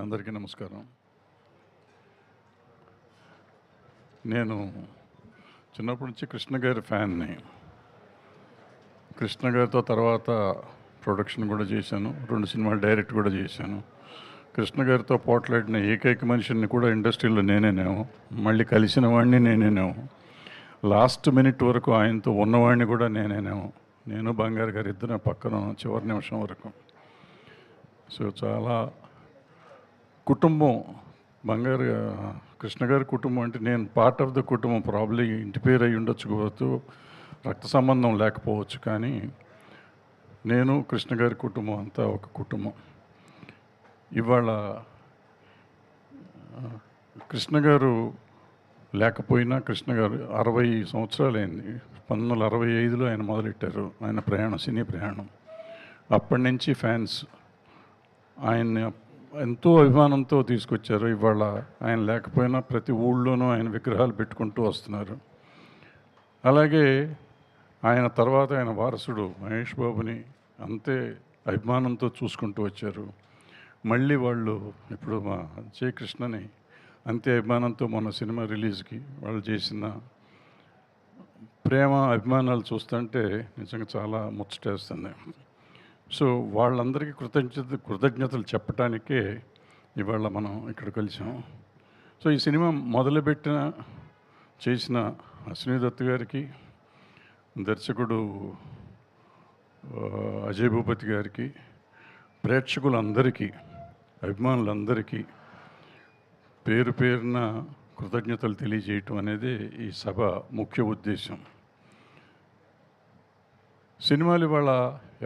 అందరికీ నమస్కారం. నేను చిన్నప్పటి నుంచి కృష్ణ గారి ఫ్యాన్ని. కృష్ణ గారితో తర్వాత ప్రొడక్షన్ కూడా చేశాను, 2 సినిమాలు డైరెక్ట్ కూడా చేశాను. కృష్ణ గారితో పోట్లాడిన ఏకైక మనిషిని కూడా ఇండస్ట్రీలో నేనేనేమో, మళ్ళీ కలిసిన వాడిని నేనేనేమో, లాస్ట్ మినిట్ వరకు ఆయనతో ఉన్నవాడిని కూడా నేనేనేమో. నేను బంగారు గారు ఇద్దరు పక్కన చివరి నిమిషం వరకు. సో చాలా కుటుంబం, బంగారు కృష్ణ గారి కుటుంబం అంటే నేను పార్ట్ ఆఫ్ ద కుటుంబం. ప్రాబ్లీ ఇంటి పేరు అయి ఉండొచ్చు, రక్త సంబంధం లేకపోవచ్చు, కానీ నేను కృష్ణ గారి కుటుంబం అంతా ఒక కుటుంబం. ఇవాళ కృష్ణ గారు లేకపోయినా, కృష్ణ గారు 60 సంవత్సరాలైంది. 1965లో ఆయన మొదలెట్టారు ఆయన ప్రయాణం, సినీ ప్రయాణం. అప్పటి నుంచి ఫ్యాన్స్ ఆయన్ని ఎంతో అభిమానంతో తీసుకొచ్చారు. ఇవాళ ఆయన లేకపోయినా ప్రతి ఊళ్ళోనూ ఆయన విగ్రహాలు పెట్టుకుంటూ వస్తున్నారు. అలాగే ఆయన తర్వాత ఆయన వారసుడు మహేష్ బాబుని అంతే అభిమానంతో చూసుకుంటూ వచ్చారు. మళ్ళీ వాళ్ళు ఇప్పుడు మా జయకృష్ణని అంతే అభిమానంతో మొన్న సినిమా రిలీజ్కి వాళ్ళు చేసిన ప్రేమ అభిమానాలు చూస్తుంటే నిజంగా చాలా ముచ్చటేస్తుంది. సో వాళ్ళందరికీ కృతజ్ఞతలు చెప్పడానికే ఇవాళ మనం ఇక్కడ కలిసాం. సో ఈ సినిమా మొదలుపెట్టిన చేసిన అశ్విని దత్ గారికి, దర్శకుడు అజయ్ భూపతి గారికి, ప్రేక్షకులందరికీ, అభిమానులందరికీ పేరు పేరున కృతజ్ఞతలు తెలియజేయటం అనేది ఈ సభ ముఖ్య ఉద్దేశం. సినిమాలు ఇవాళ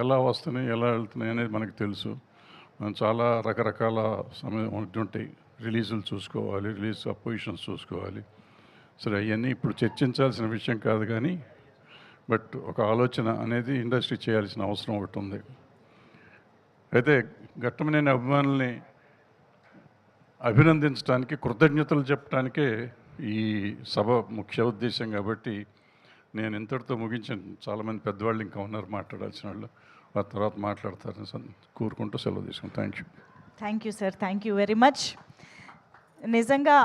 ఎలా వస్తున్నాయి, ఎలా వెళ్తున్నాయి అనేది మనకు తెలుసు. మనం చాలా రకరకాల సమయం ఉంటాయి. రిలీజులు చూసుకోవాలి, రిలీజ్ అపోజిషన్స్ చూసుకోవాలి. సరే, అవన్నీ ఇప్పుడు చర్చించాల్సిన విషయం కాదు, కానీ బట్ ఒక ఆలోచన అనేది ఇండస్ట్రీ చేయాల్సిన అవసరం ఒకటి ఉంది. అయితే ఘట్టమనేని అభిమానుల్ని అభినందించడానికి, కృతజ్ఞతలు చెప్పడానికే ఈ సభ ముఖ్య ఉద్దేశం. కాబట్టి నేను ఇంతటితో ముగించాను. చాలామంది పెద్దవాళ్ళు ఇంకా ఉన్నారు మాట్లాడాల్సిన వాళ్ళు, ఆ తర్వాత మాట్లాడతారని కోరుకుంటూ సెలవు తీసుకున్నాను. Thank you sir, thank you very much. నిజంగా